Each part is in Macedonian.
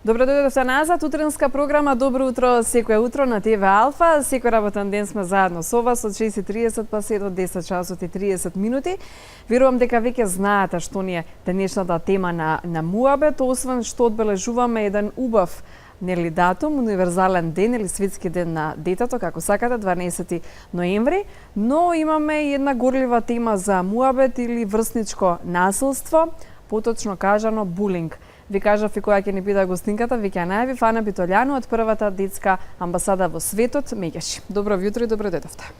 Добро дојдовте назад, утренска програма Добро утро секое утро на ТВ Алфа. Секој работен ден сме заедно со вас од 6:30 па се до 10 часот и 30 минути. Верувам дека веќе знаете што ни е денешната тема на муабет, освен што одбележуваме еден убав датум, универзален ден или светски ден на детето, како сакате, 12 ноември, но имаме и една горлива тема за муабет или врсничко насилство, поточно кажано булинг. Ви кажав и која ќе ни биде гостинката, ви ќе најави Фана Битолјану од првата детска амбасада во светот, Меѓаши. Добро утро и добро дојдовте.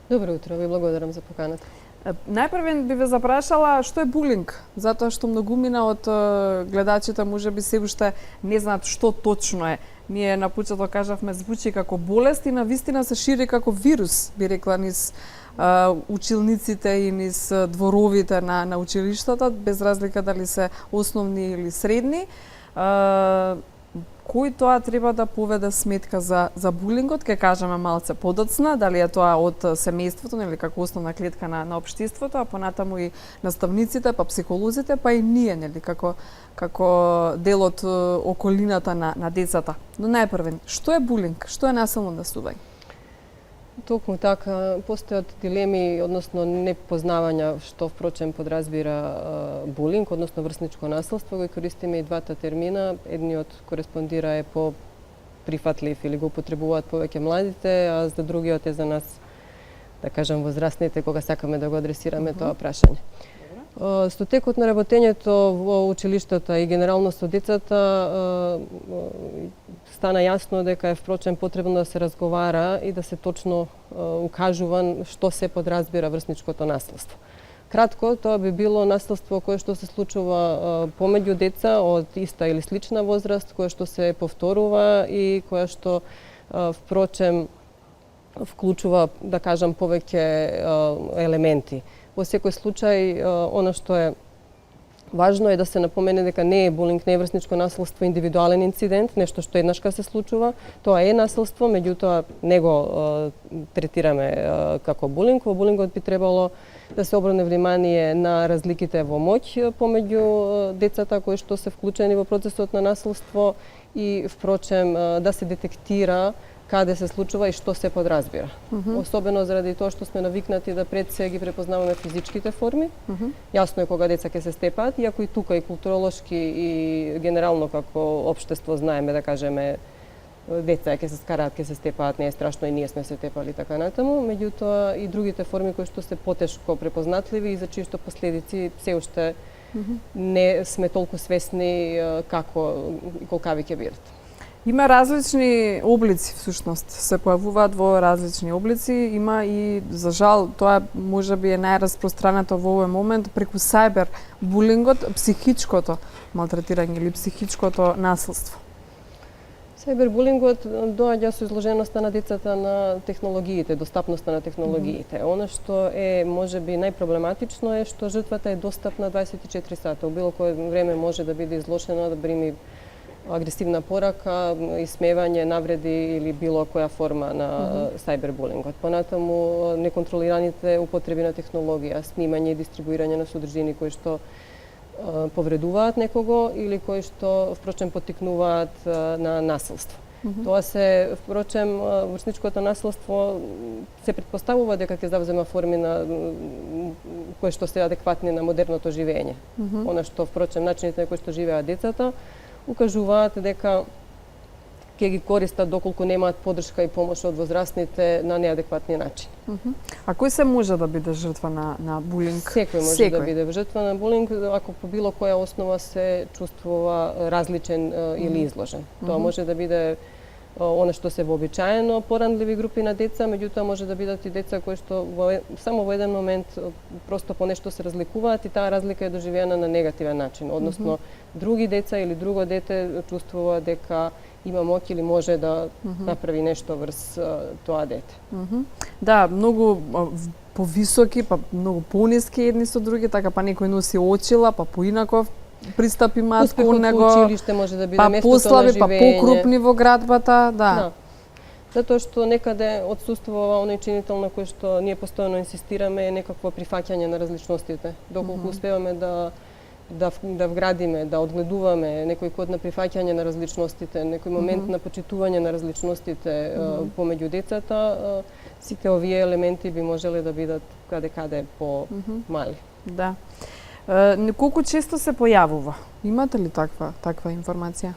Добро утро, ви благодарам за поканата. Најпрвен би ве запрашала што е булинг, затоа што многумина од гледачите можеби се уште не знаат што точно е. Ние на почеток кажавме звучи како болест и навистина се шири како вирус, би рекла, низ училниците и низ дворовите на училиштата, без разлика дали се основни или средни. Кој тоа треба да поведе сметка за булингот, ке кажеме малце подоцна, дали е тоа од семејството, нели како основна клетка на општеството, а понатаму и наставниците, па психолозите, па и ние, нели како дел од околината на децата. Но најпрвен, што е булинг? Што е насилно однесување? Токму така, постојат дилеми, односно непознавања што впрочем подразбира булинг, односно врсничко насилство. Го користиме и двата термина. Едниот кореспондира е по-прифатлив или го употребуваат повеќе младите, а за другиот е за нас, да кажам, возрастните, кога сакаме да го адресираме тоа прашање. Со текот на работењето во училиштата и генерално со децата стана јасно дека е впрочем потребно да се разговара и да се точно укажува што се подразбира врсничкото насилство. Кратко, тоа би било насилство кое што се случува помеѓу деца од иста или слична возраст, кое што се повторува и кое што впрочем вклучува, да кажам, повеќе елементи. Во секој случај, она што е важно е да се напомене дека не е булинг, не е врсничко насилство индивидуален инцидент, нешто што еднашка се случува. Тоа е насилство, меѓутоа не го третираме како булинг. Во булингот би требало да се обрне внимание на разликите во моќ помеѓу децата кои што се вклучени во процесот на насилство и впрочем да се детектира каде се случува и што се подразбира. Особено заради тоа што сме навикнати да пред се ги препознаваме физичките форми. Јасно е кога деца ќе се степаат, иако и тука и културолошки и генерално како општество знаеме, да кажеме, деца ќе се скараат, ќе се степаат, не е страшно и ние сме се тепали така натаму, меѓутоа и другите форми кои што се потешко препознатливи и за чии што последици се уште не сме толку свесни како и колкави ќе бидат. Има различни облици, всушност, се појавуваат во различни облици. Има и, за жал, тоа можеби е најраспространето во овој момент, преку сајбер булингот, психичкото малтретирање или психичкото насилство. Сајбербулингот доаѓа со изложеноста на децата на технологиите, достапноста на технологиите. Она што е можеби најпроблематично е што жртвата е достапна 24 сата. У било кое време може да биде изложена, да прими агресивна порака, исмевање, навреди или било која форма на сајбербулингот. Понатаму неконтролираните употреби на технологија, снимање и дистрибуирање на содржини кои што повредуваат некого или кои што впрочем поттикнуваат на насилство. Тоа се впрочем врсничкото насилство се претпоставува дека ќе завзема форми на кои што се адекватни на модерното живење. Она што впрочем начините на кои што живеат децата укажуваат дека ќе ги користат доколку немаат поддршка и помош од возрастните на неадекватни начини. А кој се може да биде жртва на булинг? Секој може да биде жртва на булинг ако по било која основа се чувствува различен или изложен. Тоа може да биде она што се вообичаено поранливи групи на деца, меѓутоа може да бидат и деца кои што само во еден момент просто по нешто се разликуваат и таа разлика е доживеана на негативен начин, односно други деца или друго дете чувствува дека има моќ или може да направи нешто врз тоа дете. Да, многу повисоки, па многу пониски едни со други, така па некој носи очила, па поинаков пристапи имаат кон него, училиште може да биде па местото послаби, на живење, па покрупни во градбата, да. Затоа што некаде отсуствува оној чинител на кој што ние постојано инсистираме е некакво прифаќање на различностите. Доколку успеваме да да вградиме, да одгледуваме некој код на прифаќање на различностите, некој момент на почитување на различностите помеѓу децата, сите овие елементи би можеле да бидат каде-каде по-мали. Да. Колку често се појавува? Имате ли таква информација?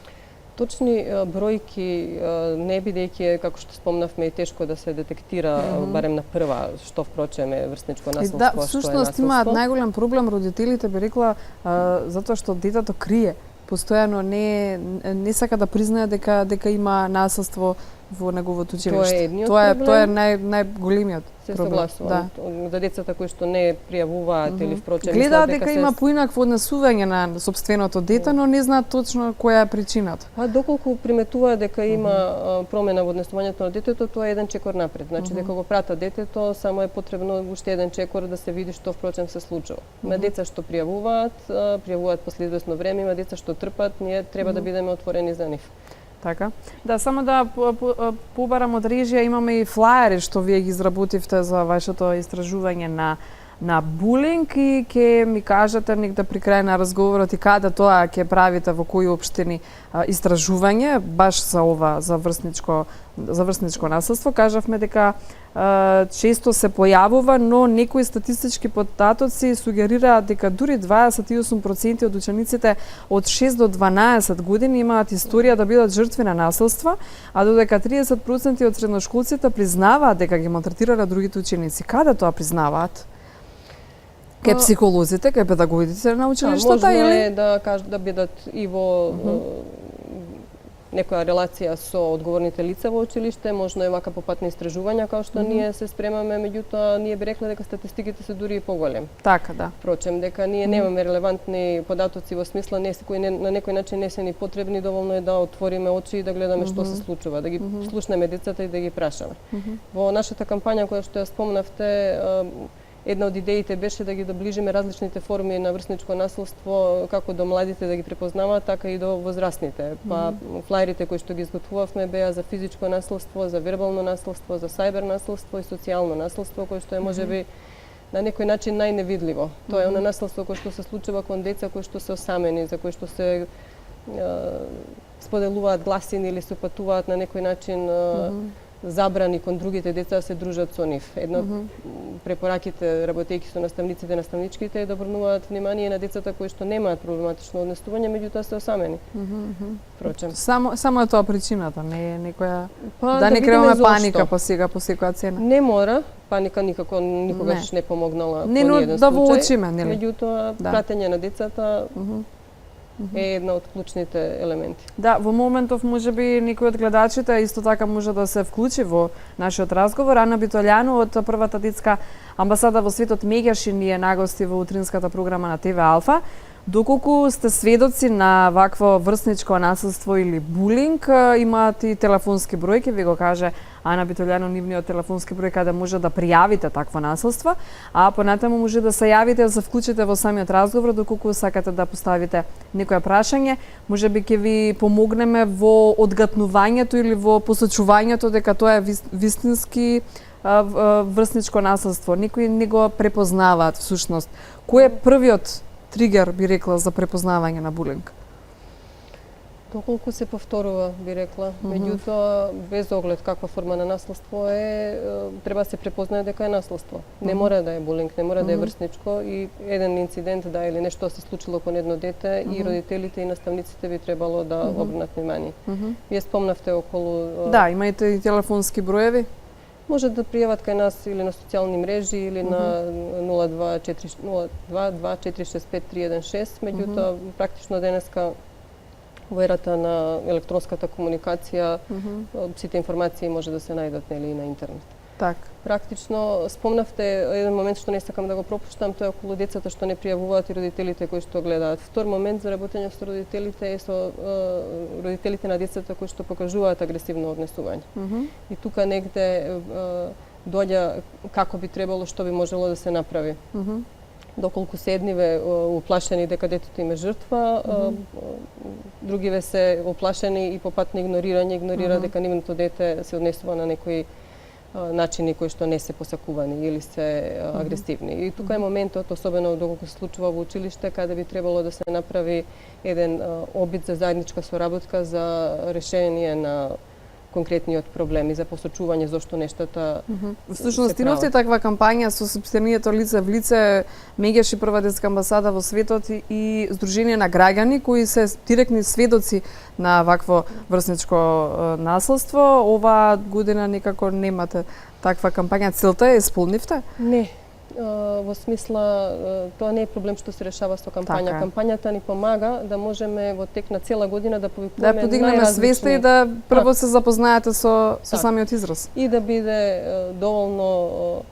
Точни бројки не, бидејќи како што спомнавме и тешко да се детектира барем на прва, што впрочем е врсничко наследство, Да, што е всушност наследство. имаат најголем проблем родителите, би рекла, затоа што детето крие. Постојано не сака да признае дека има наследство во неговото училиште. Тоа е едниот проблем. Тоа е најголемиот Се проблем. согласувам. За децата кои што не пријавуваат или впрочем гледаат дека има поинакво однесување на сопственото дете, но не знаат точно која е причината. Па доколку приметуваат дека има промена во однесувањето на детето, тоа е еден чекор напред. Значи дека го пратат детето, само е потребно уште еден чекор да се види што впрочем се случува. Има деца што пријавуваат после извесно време, има деца што трпат, ние треба да бидеме отворени за нив. Така. Да, само да побарам од режија, имаме и флаери што вие ги изработивте за вашето истражување на булинг и ќе ми кажете негде при крај на разговорот и каде тоа ќе правите, во кои општини истражување баш за ова за врсничко наследство. Кажавме дека често се појавува, но некои статистички податоци сугерираат дека дури 28% од учениците од 6 до 12 години имаат историја да бидат жртви на насилство, а додека 30% од средношколците признаваат дека ги малтретирале другите ученици. Каде тоа признаваат? Кај психолозите, кај педагогите на училиштата или или да бидат и во некоја релација со одговорните лица во училиште, можно е вака по пат на истражувања, као што ние се спремаме, меѓутоа ние би рекле дека статистиките се дури и поголем. Така, да. Впрочем, дека ние немаме релевантни податоци во смисла кои на некој начин не се ни потребни, доволно е да отвориме очи и да гледаме што се случува, да ги слушнеме децата и да ги прашаме. Во нашата кампања која што ја спомнавте, една од идеите беше да ги доближиме различните форми на врсничко наследство, како до младите да ги препознаваат, така и до возрастните. Па флаерите кои што ги изготвувавме беа за физичко наследство, за вербално наследство, за сајбер наследство и социјално наследство, кое што е можеби на некој начин најневидливо. Тоа е оно наследство кое што се случува кон деца кои што се осамени, за кои што се споделуваат гласини или се упатуваат на некој начин забрани кон другите деца да се дружат со нив. Една од препораките работејќи со наставниците и наставничките е да обрнуваат внимание на децата кои што немаат проблематично однесување, меѓутоа се осамени. Впрочем. Само е тоа причината, не е некоја да не креаме паника по секоја цена. Не мора, паника никогаш не помогнала по ниеден случај. Да во очиме, нели? Меѓутоа, пратење на децата е една од клучните елементи. Да, во моментов можеби некој од гледачите исто така може да се вклучи во нашиот разговор. Ана Битолјану од првата детска амбасада во светот Меѓаши ни е нагости во утринската програма на ТВ Алфа. Доколку сте сведоци на вакво врсничко наследство или булинг, имаат и телефонски број, ќе ви го каже Ана Битолјану нивниот телефонски број каде може да пријавите такво наследство, а понатаму може да се јавите да се вклучите во самиот разговор доколку сакате да поставите некое прашање, можеби ќе ви помогнеме во одгатнувањето или во посочувањето дека тоа е вистински врсничко наследство. Никои не го препознаваат всушност. Кој е првиот тригер, би рекла, за препознавање на булинг? Доколку се повторува, би рекла. Меѓутоа, без оглед каква форма на наследство е, треба да се препознае дека е наследство. Не мора да е булинг, не мора да е врсничко и еден инцидент или нешто се случило кон едно дете и родителите и наставниците би требало да обрнат внимание. Вие спомнавте околу... Да, имајте и телефонски броеви? Може да пријават кај нас или на социјални мрежи или на 02-465-316, меѓутоа практично денеска во ерата на електронската комуникација сите информации може да се најдат нели на интернет. Така. Практично спомнавте еден момент што не сакам да го пропуштам, тоа е околу децата што не пријавуваат и родителите кои што гледаат. Втор момент за работење со родителите е со родителите на децата кои што покажуваат агресивно однесување. И тука негде доаѓа како би требало, што би можело да се направи. Доколку се едниве уплашени дека детето им е жртва, другиве се уплашени и по пат на игнорира дека нивното дете се однесува на некој начини кои што не се посакувани или се агресивни. И тука е моментот, особено доколку се случува во училиште, каде би требало да се направи еден обид за заедничка соработка за решение на конкретниот проблеми, за посочување зошто нештата Всушност, имавте таква кампања со собственијето лице в лице, меѓаш и Прва детска амбасада во светот и Сдружение на граѓани кои се директни сведоци на вакво врсничко наследство. Оваа година некако немате таква кампања. Целта е исполнивте? Не. Во смисла, тоа не е проблем што се решава со кампања. Така. Кампањата ни помага да можеме во тек на цела година да повикуваме Да подигнеме свеста и да прво се запознаете со самиот израз. И да биде доволно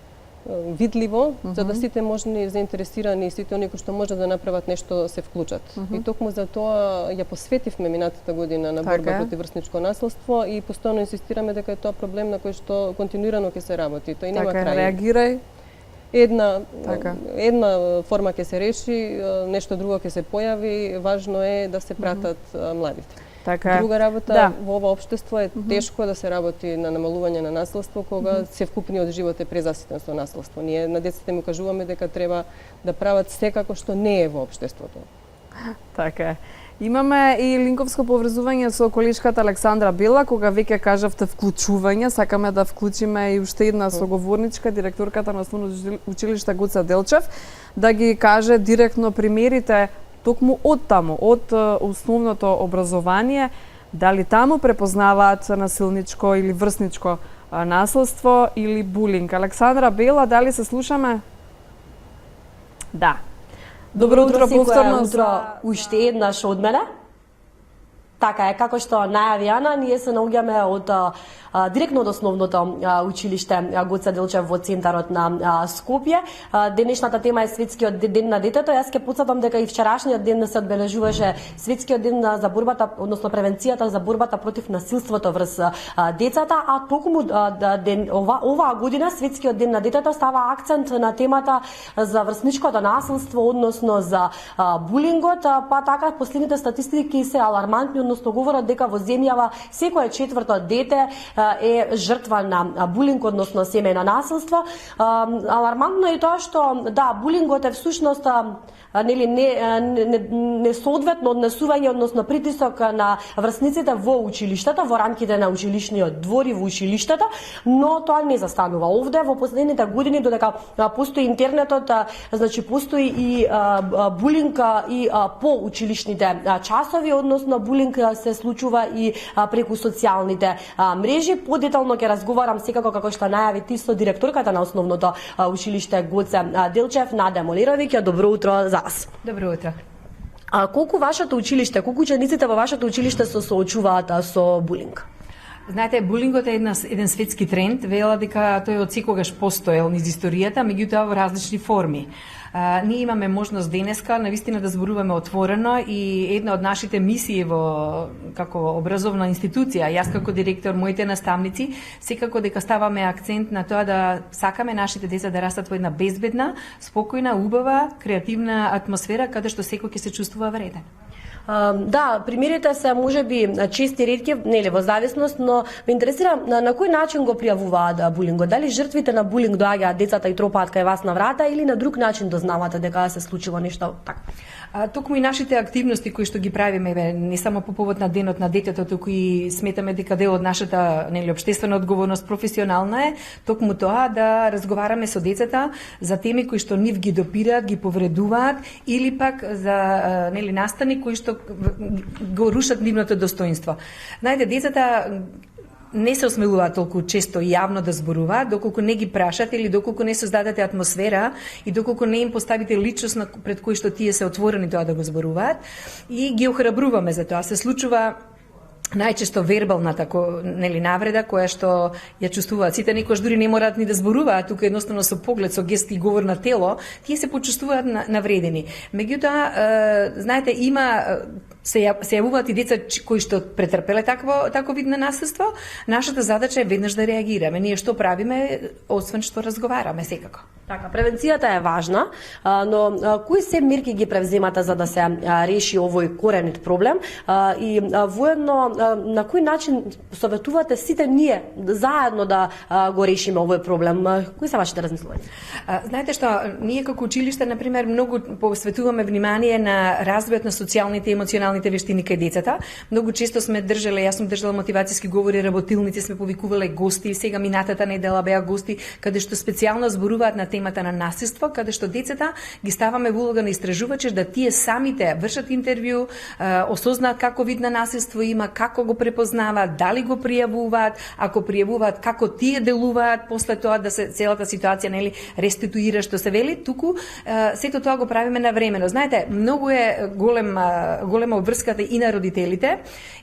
видливо, за да сите можни заинтересирани и сите оние кои што може да направат нешто се вклучат. И токму за тоа ја посветивме минатата година на борба против врсничко наследство и постојано инсистираме дека е тоа проблем на кој што континуирано ќе се работи. Тој нема крај. Реагирај. Една форма ќе се реши, нешто друго ќе се појави, важно е да се пратат младите. Така. Друга работа во ова општество е тешко да се работи на намалување на наследство кога севкупниот живот е презаситен со наследство. Ние на децата му кажуваме дека треба да прават секако што не е во општеството. Така е. Имаме и линковско поврзување со колешката Александра Бела, кога веќе кажавте вклучување, сакаме да вклучиме и уште една соговорничка, директорката на Основно училиште Гоца Делчев, да ги каже директно примерите токму од таму, од основното образование, дали таму препознаваат насилничко или врсничко наследство или булинг. Александра Бела, дали се слушаме? Да. Добро утро, повторно уште еднаш од мене. Така е, како што најави Ана, ние се наоѓаме од директно од основното училиште Гоца Делчев во центарот на Скопје. Денешната тема е Светскиот ден на детето. Јас ќе потсетам дека и вчерашниот ден се одбележуваше Светскиот ден за борбата, односно превенцијата за борбата против насилството врз децата, а токму оваа година Светскиот ден на детето става акцент на темата за врсничкото насилство, односно за булингот, па така последните статистики се алармантни, односно говорат дека во земјава секое четврто дете е жртва на булинг, односно семејно насилство. Алармантно е тоа што булингот е всушност несоодветно однесување, односно притисок на врсниците во училиштата, во рамките на училишниот двор и во училиштата, но тоа не застанува овде. Во последните години, додека постои интернетот, значи постои и булинг и по училишните часови, односно булинг се случува и преку социјалните мрежи. Подетално ќе разговарам секако како што најави ти со директорката на основното училиште Гоце Делчев, Наде Молировиќ. Добро утро за вас. Добро утро. Колку вашето училиште, колку учениците во вашето училиште се соочуваат со булинг? Знаете, булингот е еден светски тренд, вела дека тој од секогаш постоел низ историјата, меѓутоа во различни форми. Ние имаме можност денеска навистина да зборуваме отворено и една од нашите мисии како образовна институција, јас како директор, моите наставници, секако дека ставаме акцент на тоа да сакаме нашите деца да растат во една безбедна, спокојна, убава, креативна атмосфера каде што секој ќе се чувствува вреден. Примерите се можеби чести и ретки, нели, во зависност, но ме интересира на кој начин го пријавуваат булингот. Дали жртвите на булинг доаѓаат децата и тропаат кај вас на врата или на друг начин дознавате дека се случило нешто така? Токму и нашите активности кои што ги правиме, не само по повод на денот на детето, туку и сметаме дека дел од нашата општествена одговорност професионална е токму тоа да разговараме со децата за теми кои што нив ги допираат, ги повредуваат или пак за настани кои што го рушат нивното достоинство. Знаете, децата не се осмелуваат толку често и јавно да зборуваат, доколку не ги прашате или доколку не создадете атмосфера и доколку не им поставите личност пред кој што тие се отворени тоа да го зборуваат, и ги охрабруваме за тоа. Се случува најчесто вербална навреда која што ја чувствуваат сите, некојаш дури не мораат ни да зборуваат, тука едноставно со поглед, со гест и говор на тело, тие се почувствуваат навредени. Меѓутоа, знаете, се јавуваат и деца кои што претрпеле такво вид на наследство. Нашата задача е веднаш да реагираме. Ние што правиме, освен што разговараме секако. Така, превенцијата е важна, но кои се мерки ги превземате за да се реши овој коренит проблем и воедно на кој начин советувате сите ние заедно да го решиме овој проблем? Кои се вашите размислувања? Знаете што, ние како училиште, например, многу посветуваме внимание на развојот на социјалните и емоционалните вештини кај децата. Многу често сме држале, јас сум држала мотивацијски говори, работилници, сме повикувале гости, сега минатата недела беа гости, каде што специјално зборуваат на темата на насилство, каде што децата ги ставаме во улога на истражувачи да тие самите вршат интервју, осознаат како вид на насилство има, како го препознаваат, дали го пријавуваат, ако пријавуваат како тие делуваат после тоа да се целата ситуација нели реституира што се вели, туку сето тоа го правиме навремено. Знаете, многу е голема обврската и на родителите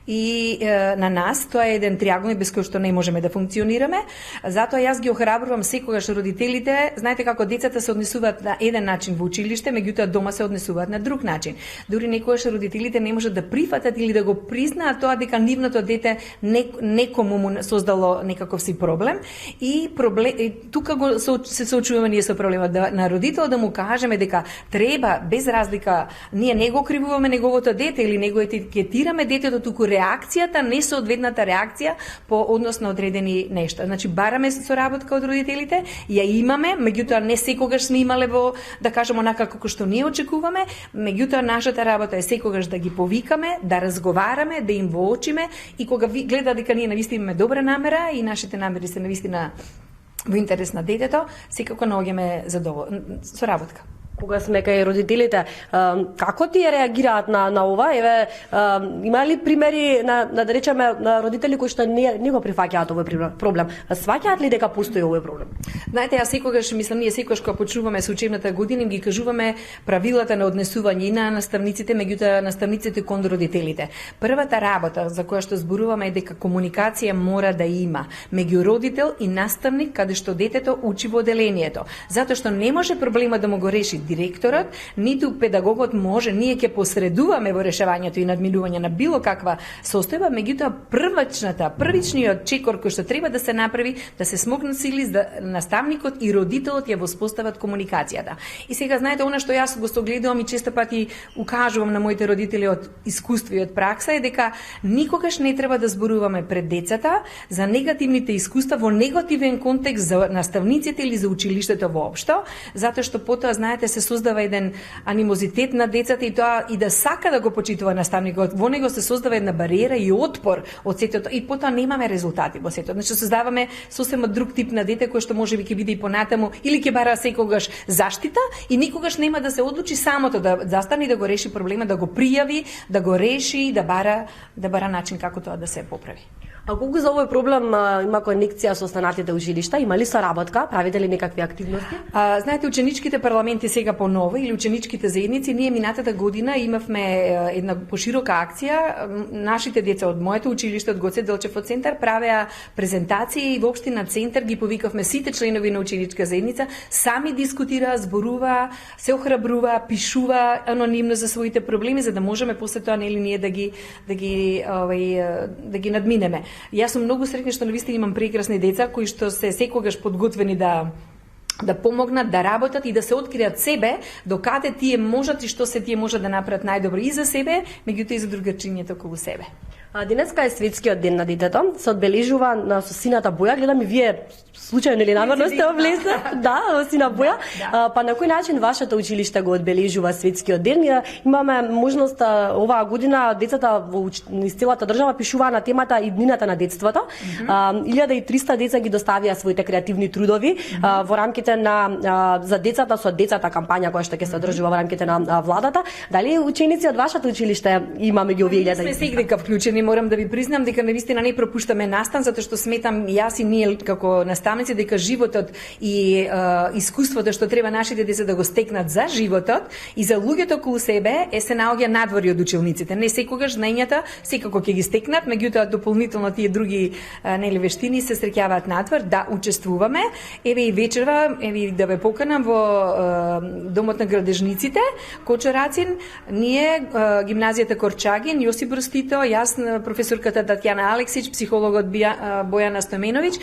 и на нас, тоа е еден триаголник без кој што не можеме да функционираме. Затоа јас ги охрабрувам секогаш родителите, знаете како децата се однесуваат на еден начин во училиште, меѓутоа дома се однесуваат на друг начин. Дури некогаш родителите не можат да прифатат или да го признаат тоа дека нивното дете некому му создало некаков си проблем и тука се соочуваме ние со проблемот на родител да му кажеме дека треба без разлика, ние не го кривуваме неговото дете или не го етикетираме детето, туку реакцијата, несоодветната реакција по однос на одредени нешта. Значи бараме соработка од родителите, ја имаме, меѓутоа не секогаш сме имале во, да кажеме, онака како што ние очекуваме, меѓутоа нашата работа е секогаш да ги повикаме, да разговараме, да им воочиме и кога гледа дека ние навистина имаме добра намера и нашите намери се навистина во интерес на детето, секако наоѓаме соработка. Кога сме кај родителите, како тие реагираат на ова? Еве, има ли примери на да речеме на родители кои што не го прифаќаат овој проблем? Сваќаат ли дека постои овој проблем? Знаете, јас секогаш мислам, ние секогаш кога почнуваме со учебната година им ги кажуваме правилата на однесување и на наставниците, меѓутоа наставниците кон родителите. Првата работа за која што зборуваме е дека комуникација мора да има меѓу родител и наставник каде што детето учи во оделението. Затоа што не може проблемот да му го реши директорот, ниту педагогот може, ние ќе посредуваме во решавањето и надминување на било каква состојба, меѓутоа првичниот чекор кој што треба да се направи, да се смогнат сили да наставникот и родителот ја воспостават комуникацијата. И сега знаете, она што јас го согледувам и често пати укажувам на моите родители од искуство и од пракса е дека никогаш не треба да зборуваме пред децата за негативните искуства во негативен контекст за наставниците или за училиштето воопшто, затоа што потоа знаете се создава еден анимозитет на децата и тоа и да сака да го почитува наставникот. Во него се создава една бариера и отпор од сето и потоа немаме резултати во сето. Значи создаваме сосема друг тип на дете кој што можеби ќе биде и понатаму или ќе бара секогаш заштита и никогаш нема да се одлучи самото да застане и да го реши проблема, да го пријави, да го реши и да бара начин како тоа да се поправи. А колку за овој проблем има конекција со останатите училишта? Има ли соработка? Правите ли некакви активности? Знаете, ученичките парламенти сега поново или ученичките заедници, ние минатата година имавме една поширока акција. Нашите деца од моето училиште, од Гоце Делчев центар, правеа презентации и воопшто на центар ги повикавме сите членови на ученичка заедница, сами дискутираа, зборуваа, се охрабруваа, пишуваа анонимно за своите проблеми, за да можеме после тоа нели ние да ги надминеме. Јас сум многу среќна што навистина имам прекрасни деца кои што се секогаш подготвени да помогнат, да работат и да се откријат себе, докаде тие можат и што се тие можат да направат најдобро и за себе, меѓутоа и за другачињето околу себе. Денеска е светскиот ден на детето, се одбележува со сината боја. Гледам и вие случајно или намерно сте облезли, да, во сина боја. Па на кој начин вашето училиште го одбележува светскиот ден? Имаме можност оваа година децата во целата држава пишуваа на темата иднината на детството. 1300 деца ги доставија своите креативни трудови во рамките на за децата со децата кампања која што ќе се одржува во рамките на владата. Дали ученици од вашето училиште има меѓу овие 1000? Сме сегдека вклучени, морам да ви признам дека навистина не пропуштаме настан, затоа што сметам јас и ние како наставници дека животот и искуството што треба нашите деца да го стекнат за животот и за луѓето околу себе се наоѓа надвори од училниците. Не секогаш знаењата секако ќе ги стекнат, меѓутоа дополнително тие други нели вештини се среќаваат надвор, да учествуваме. Еве и вечерва, еве да ве поканам во домот на градежниците Кочарацин, ние гимназијата Корчагин, Јосип Бростито, јас професорката Татјана Алексич, психологот Бојана Стоменовиќ,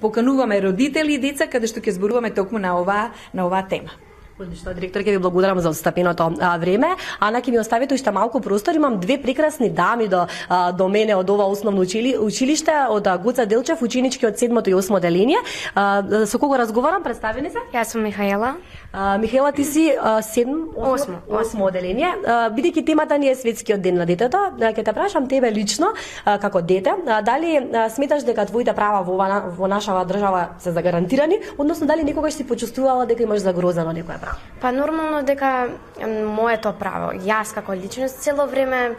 покануваме родители и деца каде што ќе зборуваме токму на оваа тема. Одлично, директор, ќе ви благодарам за отстапеното време. Ана, ќе ми оставите уште малку простор. Имам две прекрасни дами до мене од ова основно училиште, од Гоца Делчев, ученички од 7-то и 8-то деление. Со кого разговарам? Представени се? Јас сум Михаела. Михаела, ти си 8-о деление. Бидејќи темата ни е светскиот ден на детето, ќе те прашам тебе лично, како дете, дали сметаш дека твоите права во нашава држава се загарантирани, односно дали некогаш си почувствувала дека имаш загрозено некоја право? Па нормално дека моето право, јас како личност цело време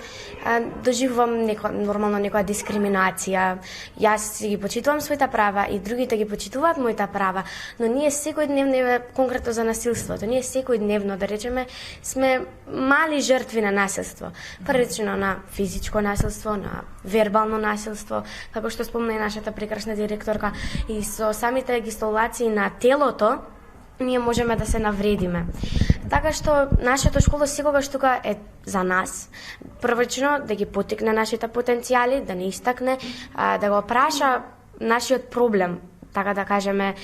доживувам нормално некоја дискриминација. Јас си ги почитувам своите права и другите ги почитуваат моите права, но ние секојдневно, конкретно за насилството, ние секојдневно, да речеме, сме мали жртви на насилство. Првично на физичко насилство, на вербално насилство, како што спомна и нашата прекрасна директорка, и со самите гестикулации на телото, ние можеме да се навредиме. Така што нашето школа секогаш тука е за нас. Првично да ги потикне нашите потенцијали, да не истакне, да го праша нашиот проблем, така да кажеме,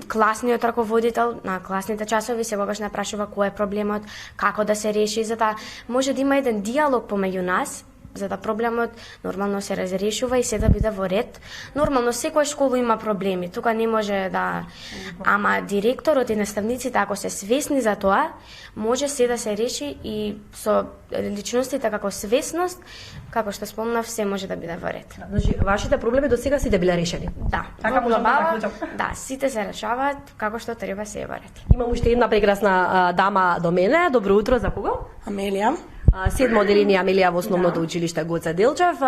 класниот раководител на класните часови секогаш не прашува кој е проблемот, како да се реши, за да може да има еден диалог помеѓу нас, за да проблемот нормално се разрешува и се да биде во ред. Нормално секоја школа има проблеми, тука не може да... Ама директорот и наставниците, ако се свесни за тоа, може се да се реши и со личностите како свесност, како што спомнав, се може да биде во ред. Значи, вашите проблеми до сега сите биле решени? Да, Така можам да заклучам. да, сите се решаваат како што треба, се е во ред. Имам уште една прекрасна дама до мене. Добро утро, за кого? Амелија. 7-о деление Амелија во основното училиште Гоца Делчев.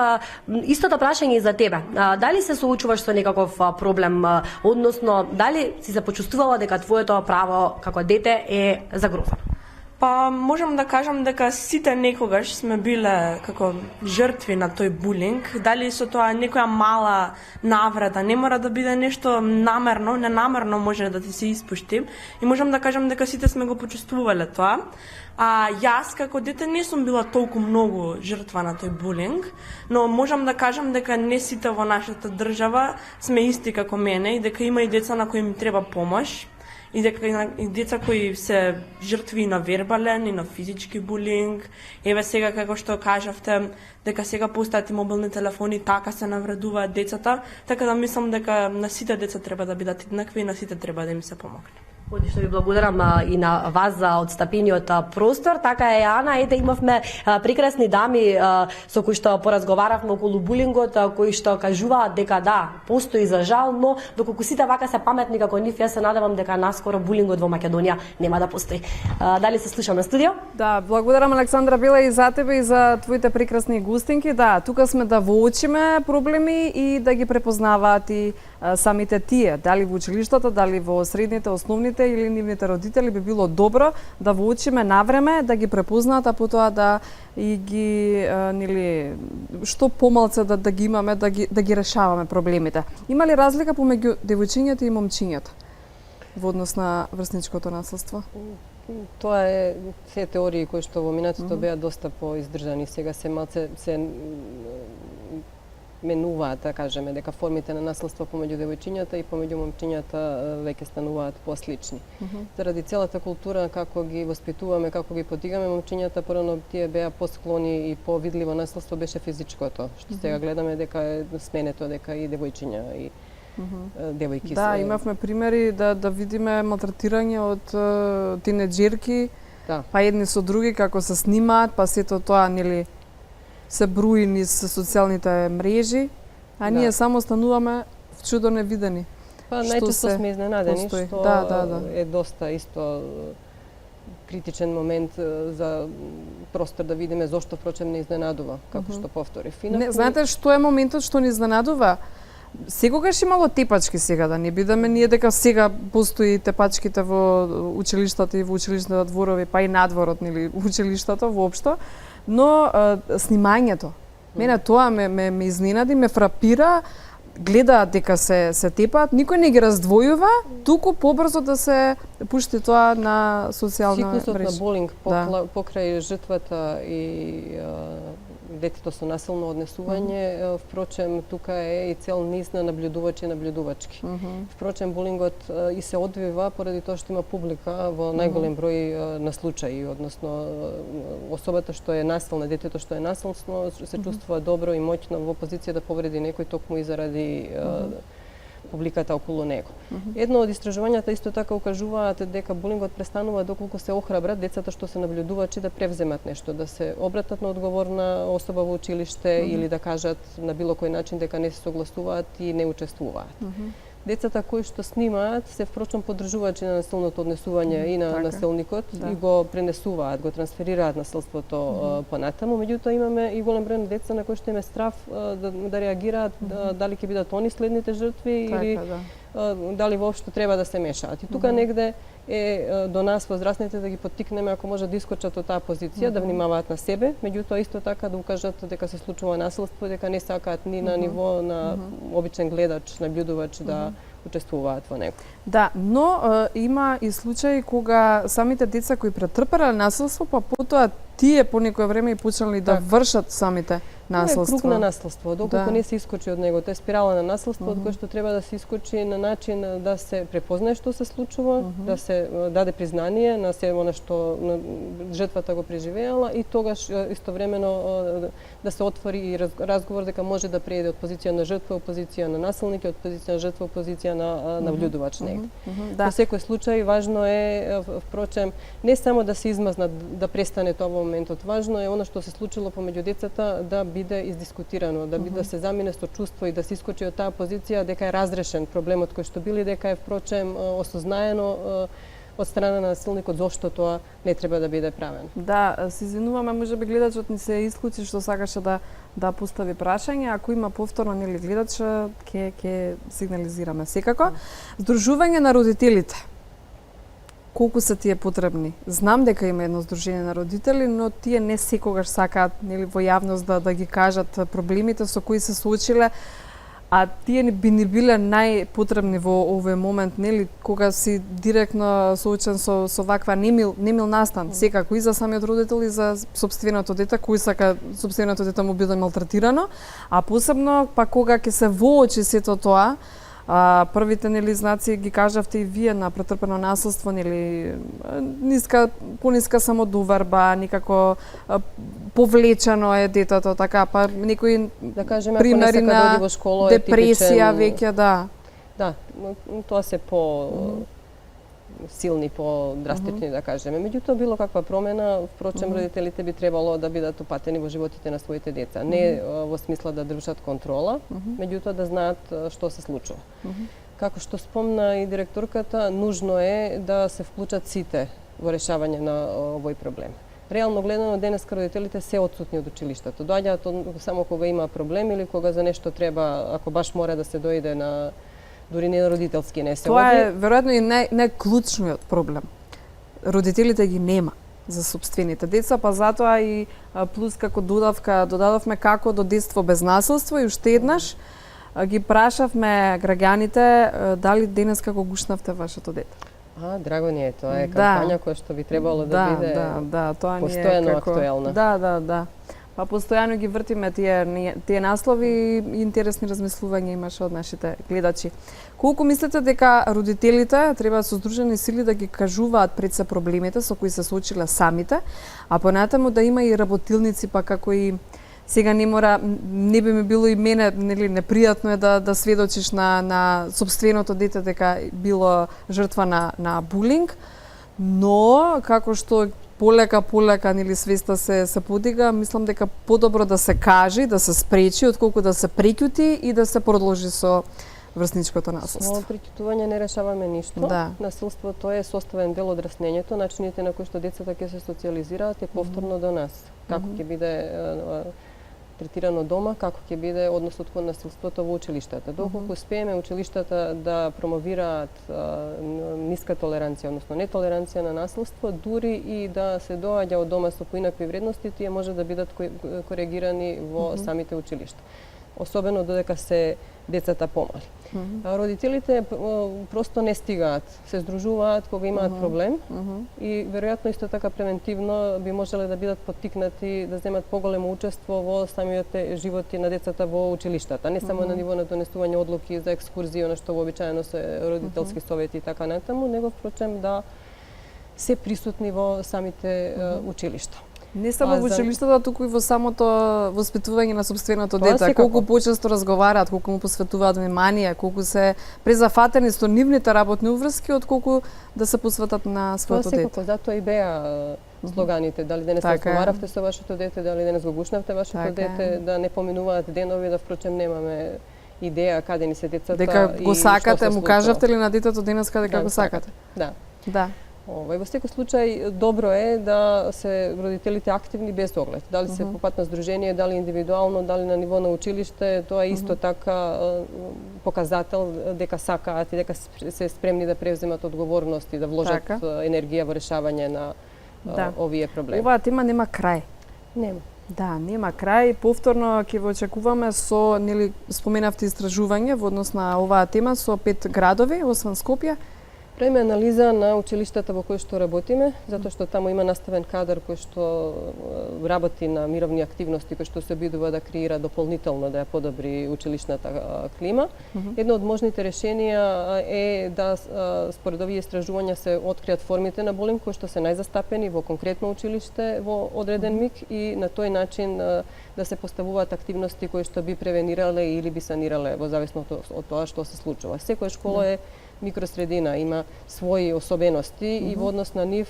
Истото прашање и за тебе. Дали се соочуваш со некаков проблем, односно дали си се почувствувала дека твоето право како дете е загрозено? Па можам да кажам дека сите некогаш сме биле како жртви на тој булинг. Дали со тоа некоја мала навреда, не мора да биде нешто намерно, ненамерно може да ти се испушти. И можам да кажам дека сите сме го почувствувале тоа. А јас како дете не сум била толку многу жртва на тој булинг, но можам да кажам дека не сите во нашата држава сме исти како мене и дека има и деца на кои им треба помош. И дека и деца кои се жртви на вербален и на физички булинг. Еве сега како што кажавте, дека сега постојат и мобилни телефони, така се навредуваат децата, така да мислам дека на сите деца треба да бидат еднакви и на сите треба да им се помогне. Одлично, ви благодарам и на вас за отстапениот простор. Така е, Ана, ете имавме прекрасни дами со кои што поразговаравме околу булингот, кои што кажуваат дека да, постои за жал, но доколку сите вака се паметни како нив, јас се надевам дека наскоро булингот во Македонија нема да постои. Дали се слушаме студио? Да, благодарам Александра Бела и за тебе и за твоите прекрасни гостинки. Да, тука сме да воочиме проблеми и да ги препознаваат и самите тие, дали во училиштата, дали во средните, основните или нивните родители, би било добро да воочиме навреме, да ги препознаат, а потоа да и ги нели што помалце да ги имаме, да ги решаваме проблемите. Има ли разлика помеѓу девојчињата и момчињата во однос на врсничкото насилство? Тоа е се теории кои што во минатото беа доста поиздржани, сега се малце се менуваат, да кажеме, дека формите на наследство помеѓу девојчињата и помеѓу момчињата веќе стануваат послични. Заради целата култура како ги воспитуваме, како ги подигаме момчињата, порано тие беа посклони и повидливо наследство беше физичкото, што сега гледаме дека е сменето, дека и девојчиња и девојки Да, имавме примери да видиме малтретирање од тинеџерки, Да. па едни со други како се снимаат, па сето тоа нели се бруи низ социјалните мрежи, а ние само стануваме вчудо невидени. Па Што најчесто се сме изненадени, постои. што Да. е доста исто критичен момент за простор да видиме зошто впрочем не изненадува, како што повторив. Не, знаете што е моментот што ни изненадува? Секогаш имало тепачки сега, да не бидеме ние дека сега постои тепачките во училиштата и во училишните дворови, па и надворот, нели, училиштата воопшто, но снимањето. Мене тоа ме изненади, ме фрапира, гледаат дека се тепаат, никој не ги раздвојува, туку побрзо да се пушти тоа на социјална мрежа. Ciklusот на булинг покрај жртвата и детето со насилно однесување. Впрочем, тука е и цел низ на наблюдувачи и наблюдувачки. Впрочем, булингот и се одвива поради тоа што има публика во најголем број на случаи, односно особата што е насилна, детето што е насилно се чувствува добро и моќно во позиција да повреди некој токму и заради публиката околу него. Едно од истражувањата исто така укажуваат дека булингот престанува доколку се охрабрат децата што се наблюдувачи да превземат нешто, да се обратат на одговорна особа во училиште или да кажат на било кој начин дека не се согласуваат и не учествуваат. Децата кои што снимаат се впрочем поддржувачи на насилното однесување и на насилникот и го пренесуваат, го трансферираат насилството понатаму. Меѓутоа имаме и голем број на деца на кои што им е страф да реагираат, дали ќе бидат они следните жртви или дали воопшто треба да се мешаат. И тука негде е до нас возрастните да ги поттикнеме ако може да искочат од таа позиција, да внимаваат на себе, меѓутоа исто така да укажат дека се случува насилство, дека не сакаат ни на ниво на обичен гледач, наблюдувач да учествуваат во него. Да, но има и случаи кога самите деца кои претрпеле насилство, па потоа тие по некое време и почнали да вршат самите насилство. Тоа е круг на насилство, доколку не се искочи од него. Тоа е спирала на насилство од кој што треба да се искочи на начин да се препознае што се случува, да се даде признание на се она што жртвата го преживеала и тогаш истовремено да се отвори и разговор дека може да преиде од позиција на жртва, од позиција на насилник, од позиција на жртва, од позиција на наблюдувач негде. Во секој случај важно е впрочем не само да се измазнат, да престане тоа во моментот, важно е она што се случило помеѓу децата да биде издискутирано, да се замине со чувство и да се искочи од таа позиција дека е разрешен проблемот кој што бил и дека е впрочем осознаено од страна на насилникот зошто тоа не треба да биде правено. Да, се извинуваме, можеби гледачот ни се исклучи што сакаше да постави прашање, ако има повторно нели гледач ќе сигнализираме секако. Здружување на родителите. Колку се тие потребни? Знам дека има едно здружение на родители, но тие не секогаш сакаат нели во јавност да ги кажат проблемите со кои се соочиле, а тие би ни биле најпотребни во овој момент, нели, кога си директно соочен со ваква немил настан, секако и за самиот родител и за сопственото дете, кој сака сопственото дете му биде малтретирано, а посебно па кога ќе се воочи сето тоа. Првите нели знаци ги кажавте и вие на претрпено насилство, нели пониска самодоверба, никако повлечено е детето, така па некои да кажеме примери ако не сака да оди во школа е депресија типичен... веќе Да, тоа се по силни, по-драстични, да кажеме. Меѓутоа, било каква промена, впрочем, родителите би требало да бидат упатени во животите на своите деца. Не во смисла да држат контрола, меѓутоа да знаат што се случува. Како што спомна и директорката, нужно е да се вклучат сите во решавање на овој проблем. Реално гледано, денеска родителите се отсутни од училиштето. Доаѓаат само кога има проблем или кога за нешто треба, ако баш мора да се дојде на дури не родителски не се Тоа е веројатно и најклучниот проблем. Родителите ги нема за собствените деца, па затоа и плюс како додадовме како до детство без насилство и уште еднаш ги прашавме граѓаните дали денеска го гушнавте вашето дете. Драго ни е, тоа е кампања која што би требало да биде тоа постојано актуелна. Да. Па постојано ги вртиме тие наслови и интересни размислувања имаше од нашите гледачи. Колку мислите дека родителите треба со здружени сили да ги кажуваат пред се проблемите со кои се соочиле самите, а понатаму да има и работилници, па како и сега не би ми било и мене нели непријатно е да сведочиш на сопственото дете дека било жртва на булинг, но како што полека нели свеста се подига, мислам дека подобро да се каже, да се спречи отколку да се преќути и да се продолжи со врсничкото насилство. Со приќутување не решаваме ништо. Да. Насилството е составен дел од раснењето, начините на кои што децата ќе се социализираат е повторно до нас. Како ќе биде третирано дома, како ќе биде односот кон насилството во училиштата. Доколку успееме училиштата да промовираат ниска толеранција, односно нетолеранција на насилство, дури и да се доаѓа од дома со поинакви вредности, тие може да бидат коригирани во самите училишта. особено додека се децата помали. Родителите просто не стигаат, се здружуваат кога имаат проблем и веројатно исто така превентивно би можеле да бидат поттикнати да земат поголемо учество во самите животи на децата во училиштата, не само на ниво на донесување одлуки за екскурзии, на што вообичаено се родителски совети и така натаму, него впрочем да се присутни во самите училишта. Не само во училиштата, туку и во самото воспитување на сопственото Тоа дете. секако. Колку почесто разговараат, колку му посветуваат внимание, колку се презафатени со нивните работни уврски, отколку да се посветат на Тоа своето дете. секако, затоа и беа слоганите, дали денес Така е. разговаравте со вашето дете, дали денес го гушнавте вашето Така е. дете, да не поминуваат денови, да впрочем немаме идеја каде ни се децата Дека и го што сакате, се му случува. кажавте ли на детето денеска дека Да, го сакате? Да. Да. Во секој случај добро е да се родителите активни без оглед. Дали се по пат на здружение, дали индивидуално, дали на ниво на училиште, тоа е исто така показател дека сакаат и дека се спремни да превземат одговорност и да вложат Така. енергија во решавање на овие проблеми. Оваа тема нема крај. Нема. Да, нема крај. Повторно ќе ве очекуваме со, нели, споменавте истражување во однос на оваа тема со 5 градови, освен Скопје. Правиме анализа на училиштата во кои што работиме, затоа што таму има наставен кадар кој што работи на мировни активности, кој што се обидува да креира дополнително да ја подобри училишната клима. Едно од можните решенија е да според овие истражувања се откријат формите на булинг кои што се најзастапени во конкретно училиште во одреден миг и на тој начин да се поставуваат активности кои што би превенирале или би санирале во зависност од тоа што се случува. Секоја школа е микросредина, има своји особености и во однос на нив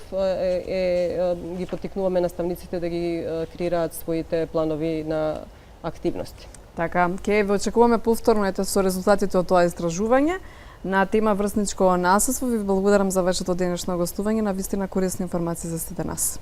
ги поттикнуваме наставниците да ги креираат своите планови на активности. Така, ќе ве очекуваме повторно со резултатите од тоа истражување на тема врсничко насилство. Ви благодарам за вашето денешно гостување, на вистина корисни информации за сите нас.